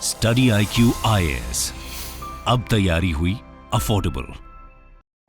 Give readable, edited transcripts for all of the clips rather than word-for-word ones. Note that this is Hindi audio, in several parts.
स्टडी IQ IAS, अब तैयारी हुई अफोर्डेबल।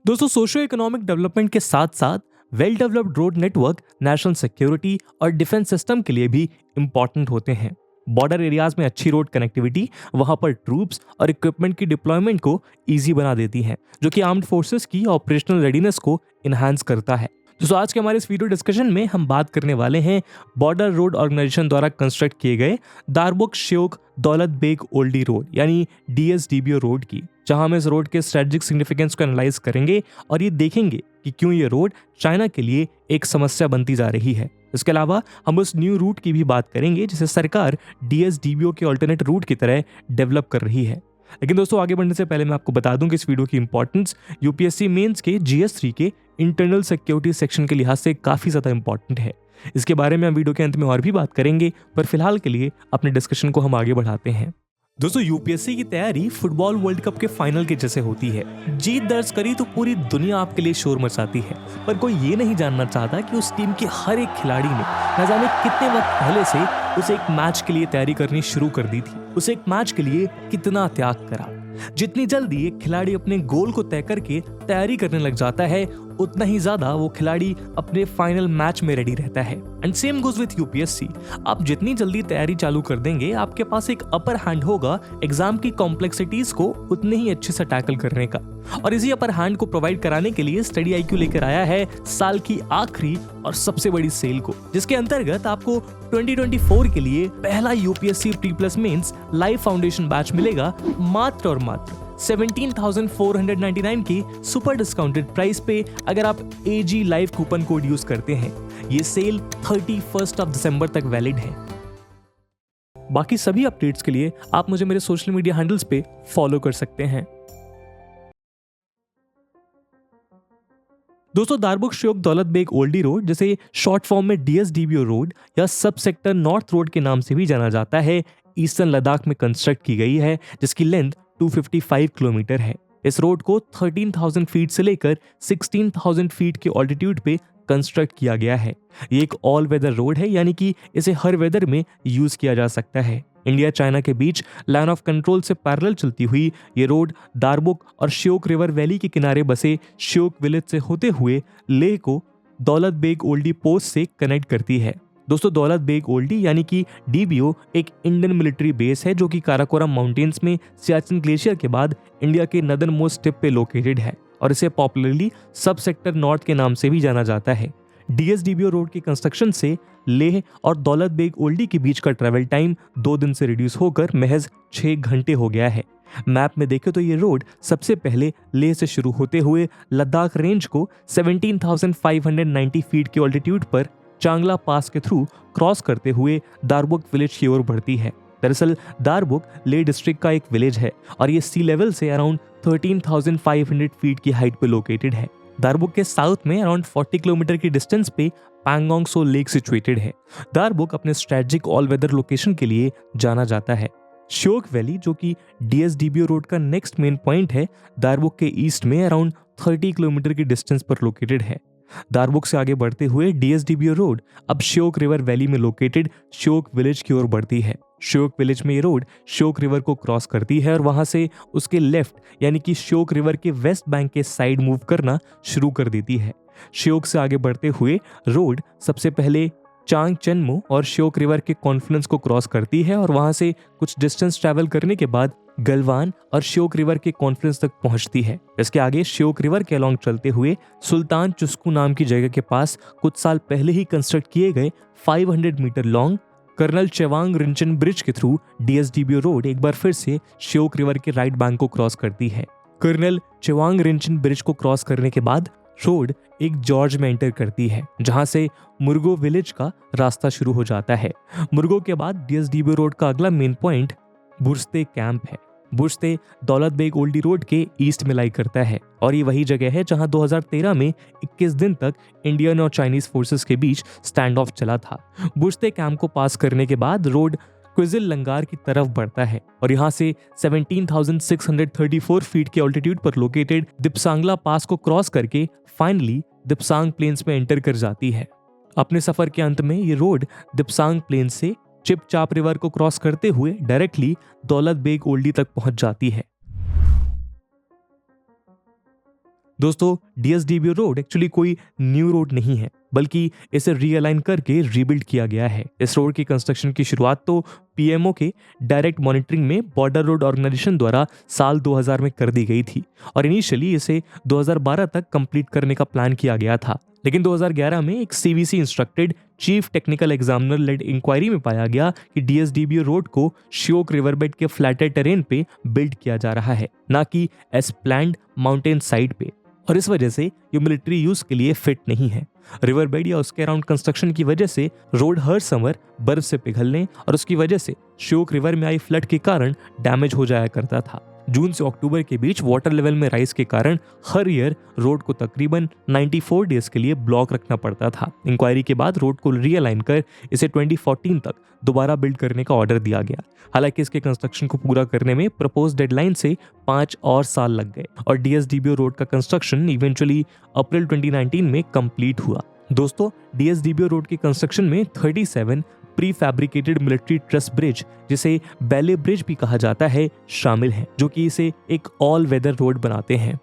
दोस्तों, सोशो इकोनॉमिक डेवलपमेंट के साथ साथ well developed road network national security और डिफेंस सिस्टम के लिए भी इंपॉर्टेंट होते हैं। बॉर्डर एरियाज में अच्छी रोड कनेक्टिविटी वहां पर ट्रूप्स और इक्विपमेंट की डिप्लॉयमेंट को इजी बना देती है, जो कि आर्म्ड फोर्सेस की ऑपरेशनल रेडीनेस को इन्हांस करता है। दोस्तों, आज के हमारे इस वीडियो डिस्कशन में हम बात करने वाले हैं बॉर्डर रोड ऑर्गेनाइजेशन द्वारा कंस्ट्रक्ट किए गए दारबुक श्योक दौलत बेग ओल्डी रोड यानी DSDBO रोड की, जहां हम इस रोड के स्ट्रेटेजिक सिग्निफिकेंस को एनालाइज करेंगे और ये देखेंगे कि क्यों ये रोड चाइना के लिए एक समस्या बनती जा रही है। इसके अलावा हम उस न्यू रूट की भी बात करेंगे जिसे सरकार DSDBO के ऑल्टरनेट रूट की तरह डेवलप कर रही है। लेकिन दोस्तों, आगे बढ़ने से पहले मैं आपको बता दूं कि इस वीडियो की इंपॉर्टेंस UPSC मेंस के GS3 के इंटरनल सिक्योरिटी सेक्शन के लिहाज से काफी ज्यादा इंपॉर्टेंट है। इसके बारे में हम वीडियो के अंत में और भी बात करेंगे, पर फिलहाल के लिए अपने डिस्कशन को हम आगे बढ़ाते हैं। दोस्तों, UPSC की तैयारी फुटबॉल वर्ल्ड कप के फाइनल के जैसे होती है। जीत दर्ज करी तो पूरी दुनिया आपके लिए शोर मचाती है, पर कोई ये नहीं जानना चाहता कि उस टीम के हर एक खिलाड़ी ने न जाने कितने वक्त पहले से उसे एक मैच के लिए तैयारी करनी शुरू कर दी थी, उसे एक मैच के लिए कितना त्याग करा। जितनी जल्दी एक खिलाड़ी अपने गोल को तय करके तैयारी करने लग जाता है, उतना ही ज्यादा वो खिलाड़ी अपने फाइनल मैच में रेडी रहता है। And same goes with UPSC। आप जितनी जल्दी तैयारी चालू कर देंगे, आपके पास एक अपर हैंड होगा एग्जाम की कॉम्प्लेक्सिटीज को उतने ही अच्छे से टैकल करने का। और इसी अपर हैंड को प्रोवाइड कराने के लिए स्टडी IQ लेकर आया है साल की आखिरी और सबसे बड़ी सेल को, जिसके अंतर्गत आपको 2024 के लिए पहला UPSC pre plus mains live foundation batch मिलेगा मात्र और मात्र 17,499 की सुपर डिस्काउंटेड प्राइस पे, अगर आप AG live coupon code use करते हैं। ये सेल 31 दिसंबर तक वैलिड है। बाकी सभी अपडेट्स के लिए आप मुझे मेरे सोशल मीडिया हैंडल्स पे फॉलो कर सकते हैं। दोस्तों, दारबुक श्योक दौलत बेग ओल्डी रोड, जिसे शॉर्ट फॉर्म में DSDBO रोड या सब सेक्टर नॉर्थ रोड के नाम से भी जाना जाता है, ईस्टर्न लद्दाख में कंस्ट्रक्ट की गई है, जिसकी लेंथ 255 किलोमीटर है। इस रोड को 13,000 फीट से लेकर 16,000 फीट के ऑल्टीट्यूड पे कंस्ट्रक्ट किया गया है। ये एक ऑल वेदर रोड है, यानी कि इसे हर वेदर में यूज किया जा सकता है। इंडिया चाइना के बीच लाइन ऑफ कंट्रोल से पैरेलल चलती हुई ये रोड दारबुक और श्योक रिवर वैली के किनारे बसे श्योक विलेज से होते हुए लेह को दौलत बेग ओल्डी पोस्ट से कनेक्ट करती है। दोस्तों, दौलत बेग ओल्डी यानी कि DBO एक इंडियन मिलिट्री बेस है, जो कि काराकोरम माउंटेन्स में सियाचिन ग्लेशियर के बाद इंडिया के नदर्न मोस्ट टिप पे लोकेटेड है, और इसे पॉपुलरली सब सेक्टर नॉर्थ के नाम से भी जाना जाता है। DSDBO रोड की कंस्ट्रक्शन से लेह और दौलत बेग ओल्डी के बीच का ट्रैवल टाइम 2 दिन से रिड्यूस होकर महज 6 घंटे हो गया है। मैप में देखें तो ये रोड सबसे पहले लेह से शुरू होते हुए लद्दाख रेंज को 17,590 फीट की ऑल्टीट्यूड पर चांगला पास के थ्रू क्रॉस करते हुए दारबुक विलेज की ओर बढ़ती है। दरअसल दारबुक लेह डिस्ट्रिक्ट का एक विलेज है और ये सी लेवल से अराउंड 13,500 फीट की हाइट पे लोकेटेड है। दारबुक के साउथ में अराउंड 40 किलोमीटर की डिस्टेंस पे पैंगोंग सो लेक सिचुएटेड है। दारबुक अपने स्ट्रेटेजिक ऑल वेदर लोकेशन के लिए जाना जाता है। श्योक वैली, जो कि DSDBO रोड का नेक्स्ट मेन पॉइंट है, दारबुक के ईस्ट में अराउंड 30 किलोमीटर की डिस्टेंस पर लोकेटेड है। दारबुक से आगे बढ़ते हुए DSDBO रोड अब श्योक रिवर वैली में लोकेटेड श्योक विलेज की ओर बढ़ती है। श्योक विलेज में ये रोड श्योक रिवर को क्रॉस करती है और वहां से उसके लेफ्ट यानी कि श्योक रिवर के वेस्ट बैंक के साइड मूव करना शुरू कर देती है। श्योक से आगे बढ़ते हुए रोड सबसे पहले चांग चेनमो और श्योक रिवर के कॉन्फ्लुएंस को क्रॉस करती है और वहां से कुछ डिस्टेंस ट्रैवल करने के बाद गलवान और श्योक रिवर के कॉन्फ्लुएंस तक पहुंचती है। इसके आगे श्योक रिवर के अलॉन्ग चलते हुए सुल्तान चुस्कू नाम की जगह के पास कुछ साल पहले ही कंस्ट्रक्ट किए गए 500 metre long colonel Chewang Rinchen bridge के थ्रू DSDBO रोड एक बार फिर से श्योक रिवर के राइट बैंक को क्रॉस करती है। कर्नल चेवांग रिंचन ब्रिज को क्रॉस करने के बाद रोड एक जॉर्ज में एंटर करती है, जहां से मुर्गो विलेज का रास्ता शुरू हो जाता है। मुर्गो के बाद DSDBO रोड का अगला मेन पॉइंट बुर्स्ते कैंप है। बुर्स्ते दौलत बेग ओल्डी रोड के ईस्ट में लाई करता है और ये वही जगह है जहां 2013 में 21 दिन तक इंडियन और चाइनीज फोर्सेस के बीच स्टैंड ऑफ चला था। बुर्स्ते कैंप को पास करने के बाद रोड क्विजिल लंगार की तरफ बढ़ता है और यहाँ से 17,634 फीट के ऑल्टीट्यूड पर लोकेटेड दिपसांगला पास को क्रॉस करके फाइनली दिपसांग प्लेन्स में एंटर कर जाती है। अपने सफर के अंत में ये रोड दिपसांग प्लेन से चिपचाप रिवर को क्रॉस करते हुए डायरेक्टली दौलत बेग ओल्डी तक पहुंच जाती है। दोस्तों, डीएसडीबीओ रोड एक्चुअली कोई न्यू रोड नहीं है, बल्कि इसे रीअलाइन करके रीबिल्ड किया गया है। इस रोड की कंस्ट्रक्शन की शुरुआत तो पीएमओ के डायरेक्ट मॉनिटरिंग में बॉर्डर रोड ऑर्गेनाइजेशन द्वारा साल 2000 में कर दी गई थी और इनिशियली इसे 2012 तक कंप्लीट करने का प्लान किया गया था। लेकिन 2011 में एक CVC instructed chief technical examiner led inquiry में पाया गया कि डीएसडीबीओ रोड को श्योक रिवरबेड के फ्लैटर टेरेन पे बिल्ड किया जा रहा है, ना कि एज प्लान्ड माउंटेन साइड पे, और इस वजह से ये मिलिट्री यूज के लिए फिट नहीं है। रिवर बेड या उसके अराउंड कंस्ट्रक्शन की वजह से रोड हर समर बर्फ से पिघलने और उसकी वजह से श्योक रिवर में आई फ्लड के कारण डैमेज हो जाया करता था। जून से अक्टूबर के बीच वाटर लेवल में राइज के कारण हर ईयर रोड को तकरीबन 94 डेज के लिए ब्लॉक रखना पड़ता था। इंक्वायरी के बाद रोड को रीअलाइन कर इसे 2014 तक दोबारा बिल्ड करने का ऑर्डर दिया गया। हालांकि इसके कंस्ट्रक्शन को पूरा करने में प्रपोज डेडलाइन से 5 और साल लग गए और डीएसडीबीओ रोड का कंस्ट्रक्शन इवेंचुअली अप्रैल 2019 में कंप्लीट हुआ। दोस्तों, डीएसडीबीओ रोड की कंस्ट्रक्शन में 37 pre fabricated military truss bridge, जिसे बैले ब्रिज भी कहा जाता है, शामिल हैं, जो कि इसे एक ऑल वेदर रोड बनाते हैं।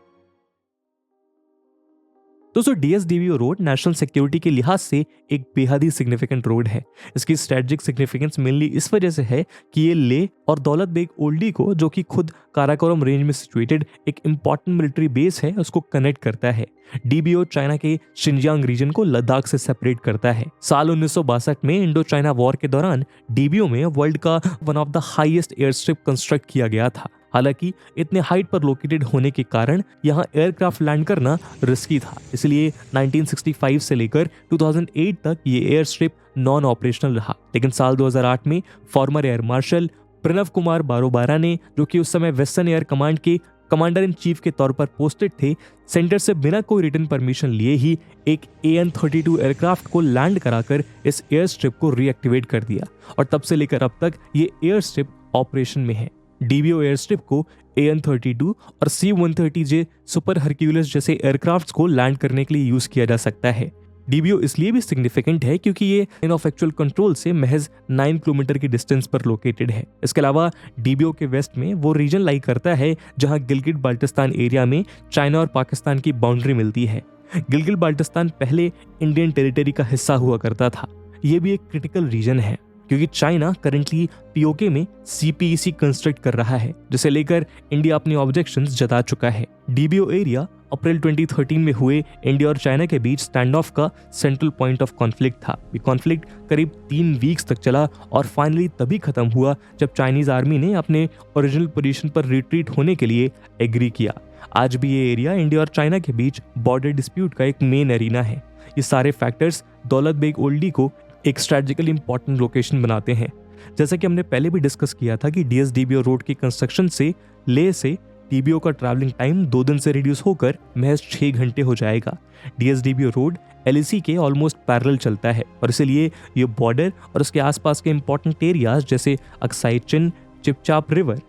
दोस्तों, डीएसडीबीओ रोड नेशनल सिक्योरिटी के लिहाज से एक बेहद ही सिग्निफिकेंट रोड है। इसकी स्ट्रेटेजिक सिग्निफिकेंस मेनली इस वजह से है कि ये ले और दौलत बेग ओल्डी को, जो कि खुद काराकोरम रेंज में सिचुएटेड एक इंपॉर्टेंट मिलिट्री बेस है, उसको कनेक्ट करता है। डीबीओ चाइना के शिनजियांग रीजन को लद्दाख से सेपरेट करता है। साल 1962 में इंडो चाइना वॉर के दौरान डीबीओ में वर्ल्ड का one of the highest air strip construct किया गया था। हालांकि इतने हाइट पर लोकेटेड होने के कारण यहाँ एयरक्राफ्ट लैंड करना रिस्की था, इसलिए 1965 से लेकर 2008 तक ये एयर स्ट्रिप नॉन ऑपरेशनल रहा। लेकिन साल 2008 में former air marshal Pranav Kumar Barobara ने, जो कि उस समय वेस्टर्न एयर कमांड के कमांडर इन चीफ के तौर पर पोस्टेड थे, सेंटर से बिना कोई रिटन परमिशन लिए ही एक AN-32 एयरक्राफ्ट को लैंड कराकर इस एयर स्ट्रिप को रीएक्टिवेट कर दिया और तब से लेकर अब तक ये एयर स्ट्रिप ऑपरेशन में है। डीबीओ एयर स्ट्रिप को AN-32 और C-130J सुपर हरक्यूलिस जैसे एयरक्राफ्ट्स को लैंड करने के लिए यूज किया जा सकता है। डीबीओ इसलिए भी सिग्निफिकेंट है क्योंकि ये लाइन ऑफ एक्चुअल कंट्रोल से महज 9 किलोमीटर की डिस्टेंस पर लोकेटेड है। इसके अलावा डीबीओ के वेस्ट में वो रीजन लाई करता है जहां गिलगिट बाल्टिस्तान एरिया में चाइना और पाकिस्तान की बाउंड्री मिलती है। गिलगिट बाल्टिस्तान पहले इंडियन टेरिटरी का हिस्सा हुआ करता था। ये भी एक क्रिटिकल रीजन है क्योंकि चाइना करंटली पीओके में CPEC कंस्ट्रक्ट कर रहा है, जिसे लेकर इंडिया अपने ऑब्जेक्शंस जता चुका है। डीबीओ एरिया अप्रैल 2013 में हुए इंडिया और चाइना के बीच स्टैंड ऑफ का सेंट्रल पॉइंट ऑफ कॉन्फ्लिक्ट था। ये कॉन्फ्लिक्ट करीब 3 वीक्स तक चला और फाइनली तभी खत्म हुआ जब चाइनीज आर्मी ने अपने ओरिजिनल पोजीशन पर रिट्रीट होने के लिए एग्री किया। आज भी ये एरिया इंडिया और चाइना के बीच बॉर्डर डिस्प्यूट का एक मेन एरिना है। ये सारे फैक्टर्स दौलत बेग ओल्डी को एक स्ट्रेटेजिकली इंपॉर्टेंट लोकेशन बनाते हैं। जैसा कि हमने पहले भी डिस्कस किया था कि डीएसडीबीओ रोड की कंस्ट्रक्शन से ले से डीबीओ का ट्रैवलिंग टाइम 2 दिन से रिड्यूस होकर महज 6 घंटे हो जाएगा। डीएसडीबीओ रोड LAC के ऑलमोस्ट पैरेलल चलता है और इसलिए ये बॉर्डर और उसके आसपास के इंपॉर्टेंट एरियाज जैसे अक्साई चिन, चिपचाप रिवर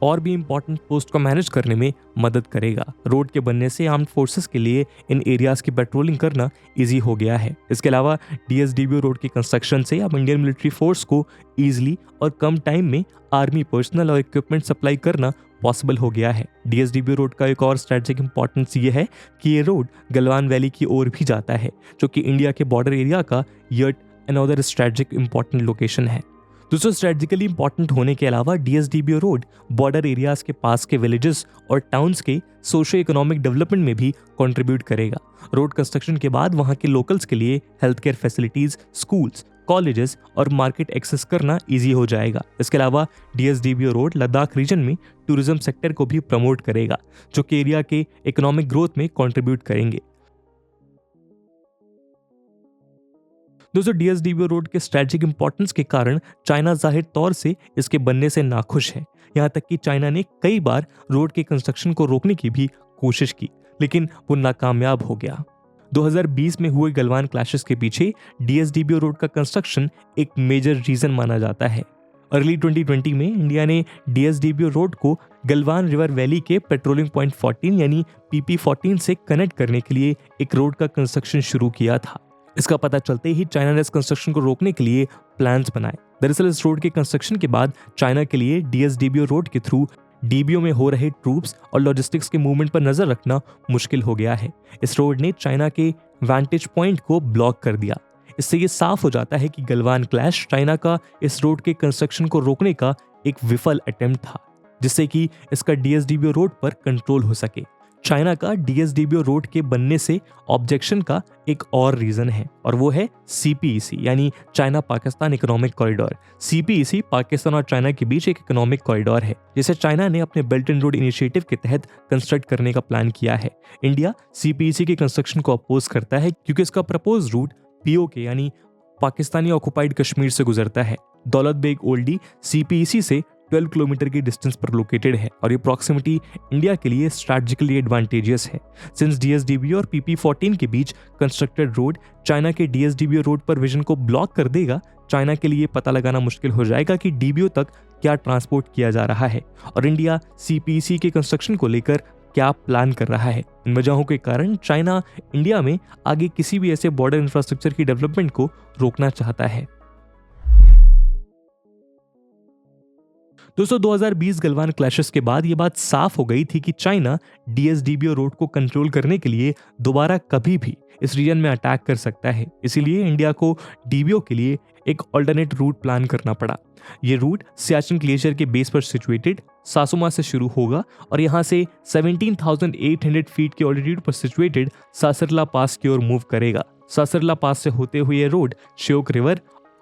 और भी इंपॉर्टेंट पोस्ट को मैनेज करने में मदद करेगा। रोड के बनने से आर्म्ड फोर्सेस के लिए इन एरियाज की पेट्रोलिंग करना इजी हो गया है। इसके अलावा डीएसडीबीओ रोड की कंस्ट्रक्शन से अब इंडियन मिलिट्री फोर्स को इजीली और कम टाइम में आर्मी पर्सनल और इक्विपमेंट सप्लाई करना पॉसिबल हो गया है। डीएसडीबीओ रोड का एक और स्ट्रेटेजिक इंपॉर्टेंस ये है कि ये रोड गलवान वैली की ओर भी जाता है, जो कि इंडिया के बॉर्डर एरिया का yet another strategic important location है। दोस्तों, स्ट्रेटेजिकली इंपॉर्टेंट होने के अलावा डीएसडीबीओ रोड बॉर्डर एरियाज के पास के विलेजेस और टाउन्स के सोशो इकोनॉमिक डेवलपमेंट में भी कंट्रीब्यूट करेगा। रोड कंस्ट्रक्शन के बाद वहां के लोकल्स के लिए health care facilities, schools, colleges और मार्केट एक्सेस करना इजी हो जाएगा। इसके अलावा डीएसडीबीओ रोड लद्दाख रीजन में टूरिज्म सेक्टर को भी प्रमोट करेगा, जो कि एरिया के इकोनॉमिक ग्रोथ में कंट्रीब्यूट करेंगे। दोस्तों, डीएसडीबीओ रोड के स्ट्रेटेजिक इंपॉर्टेंस के कारण चाइना जाहिर तौर से इसके बनने से नाखुश है। यहाँ तक कि चाइना ने कई बार रोड के कंस्ट्रक्शन को रोकने की भी कोशिश की, लेकिन वो नाकामयाब हो गया। 2020 में हुए गलवान क्लैशेस के पीछे डीएसडीबीओ रोड का कंस्ट्रक्शन एक मेजर रीजन माना जाता है। अर्ली 2020 में इंडिया ने डीएसडीबीओ रोड को गलवान रिवर वैली के पेट्रोलिंग पॉइंट 14 यानी PP14 से कनेक्ट करने के लिए एक रोड का कंस्ट्रक्शन शुरू किया था। इसका पता चलते ही चाइना ने इस कंस्ट्रक्शन को रोकने के लिए प्लान्स बनाए। दरअसल इस रोड के कंस्ट्रक्शन के बाद चाइना के लिए DSDBO रोड के थ्रू DBO में हो रहे ट्रूप्स और लॉजिस्टिक्स के मूवमेंट पर नजर रखना मुश्किल हो गया है। इस रोड ने चाइना के वैंटेज पॉइंट को ब्लॉक कर दिया। इससे ये साफ हो जाता है कि गलवान क्लैश चाइना का इस रोड के कंस्ट्रक्शन को रोकने का एक विफल अटेम्प्ट था, जिससे कि इसका DSDBO रोड पर कंट्रोल हो सके। चाइना का DSDBO रोड के बनने से ऑब्जेक्शन का एक और रीजन है, और वो है CPEC यानी China Pakistan economic corridor. CPEC Pakistan और चाइना के बीच एक इकोनॉमिक कॉरिडोर है, जिसे चाइना ने अपने बेल्ट एंड रोड इनिशिएटिव के तहत कंस्ट्रक्ट करने का प्लान किया है। इंडिया CPEC के कंस्ट्रक्शन को अपोज करता है क्योंकि इसका प्रपोज रूट POK यानी पाकिस्तानी ऑक्युपाइड कश्मीर से गुजरता है। दौलत बेग ओल्डी CPEC से 12 किलोमीटर की डिस्टेंस पर लोकेटेड है और ये प्रॉक्सिमिटी इंडिया के लिए स्ट्रैटेजिकली एडवांटेजियस है। सिंस DSDBO और PP14 के बीच कंस्ट्रक्टेड रोड चाइना के DSDBO रोड पर विजन को ब्लॉक कर देगा, चाइना के लिए पता लगाना मुश्किल हो जाएगा कि DBO तक क्या ट्रांसपोर्ट किया जा रहा है और इंडिया CPEC के कंस्ट्रक्शन को लेकर क्या प्लान कर रहा है। इन वजहों के कारण चाइना इंडिया में आगे किसी भी ऐसे बॉर्डर इंफ्रास्ट्रक्चर की डेवलपमेंट को रोकना चाहता है। दोस्तों 2020 गलवान क्लैशेस के बाद ये बात साफ हो गई थी कि चाइना DSDBO रोड को कंट्रोल करने के लिए दोबारा कभी भी इस रीजन में अटैक कर सकता है। इसीलिए इंडिया को DBO के लिए एक ऑल्टरनेट रूट प्लान करना पड़ा। ये रूट सियाचिन ग्लेशियर के बेस पर सिचुएटेड सासुमा से शुरू होगा और यहाँ से 17,800 फीट की ऑल्टीट्यूड पर सिचुएटेड सासरला पास की ओर मूव करेगा। सासरला पास से होते हुए ये रोड श्योक रिवर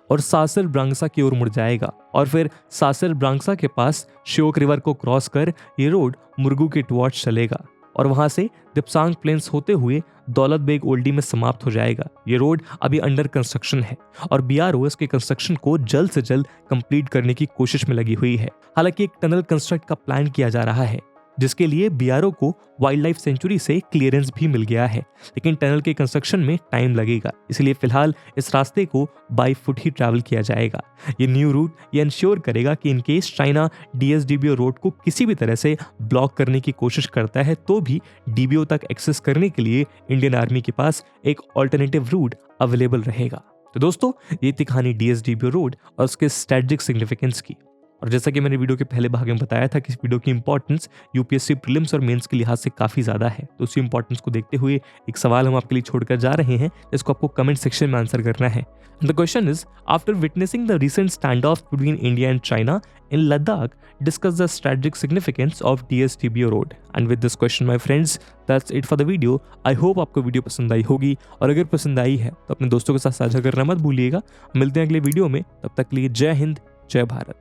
और सासर ब्रांगसा की ओर मुड़ जाएगा और फिर सासर ब्रांगसा के पास श्योक रिवर को क्रॉस कर ये रोड मुर्गू के टुवर्ड्स चलेगा और वहां से दिप्सांग प्लेन्स होते हुए दौलत बेग ओल्डी में समाप्त हो जाएगा। ये रोड अभी अंडर कंस्ट्रक्शन है और BRO इसके कंस्ट्रक्शन को जल्द से जल्द कंप्लीट करने की कोशिश में लगी हुई है। हालांकि एक टनल कंस्ट्रक्ट का प्लान किया जा रहा है, जिसके लिए BRO को वाइल्ड लाइफ सेंचुरी से क्लियरेंस भी मिल गया है, लेकिन टनल के कंस्ट्रक्शन में टाइम लगेगा। इसलिए फिलहाल इस रास्ते को बाय फुट ही ट्रैवल किया जाएगा। ये न्यू रूट ये इंश्योर करेगा कि इनकेस चाइना DSDBO रोड को किसी भी तरह से ब्लॉक करने की कोशिश करता है तो भी DBO तक एक्सेस करने के लिए इंडियन आर्मी के पास एक ऑल्टरनेटिव रूट अवेलेबल रहेगा। तो दोस्तों ये थी कहानी DSDBO रोड और उसके स्ट्रेटेजिक सिग्निफिकेंस की। और जैसा कि मैंने वीडियो के पहले भाग में बताया था कि इस वीडियो की इंपॉर्टेंस UPSC प्रीलिम्स और मेंस के लिहाज से काफ़ी ज़्यादा है, तो उसी इंपॉर्टेंस को देखते हुए एक सवाल हम आपके लिए छोड़कर जा रहे हैं, जिसको आपको कमेंट सेक्शन में आंसर करना है। The question is, after witnessing the recent stand of between India and China in Ladakh, discuss the strategic significance of DSDBO road. And with this question my friends, that's it for the video. I hope आपको वीडियो पसंद आई होगी और अगर पसंद आई है तो अपने दोस्तों के साथ साझा करना मत भूलिएगा। मिलते हैं अगले वीडियो में, तब तक के लिए जय हिंद, जय भारत।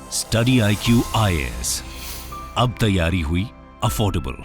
स्टडी IQ IAS, अब तैयारी हुई अफोर्डेबल।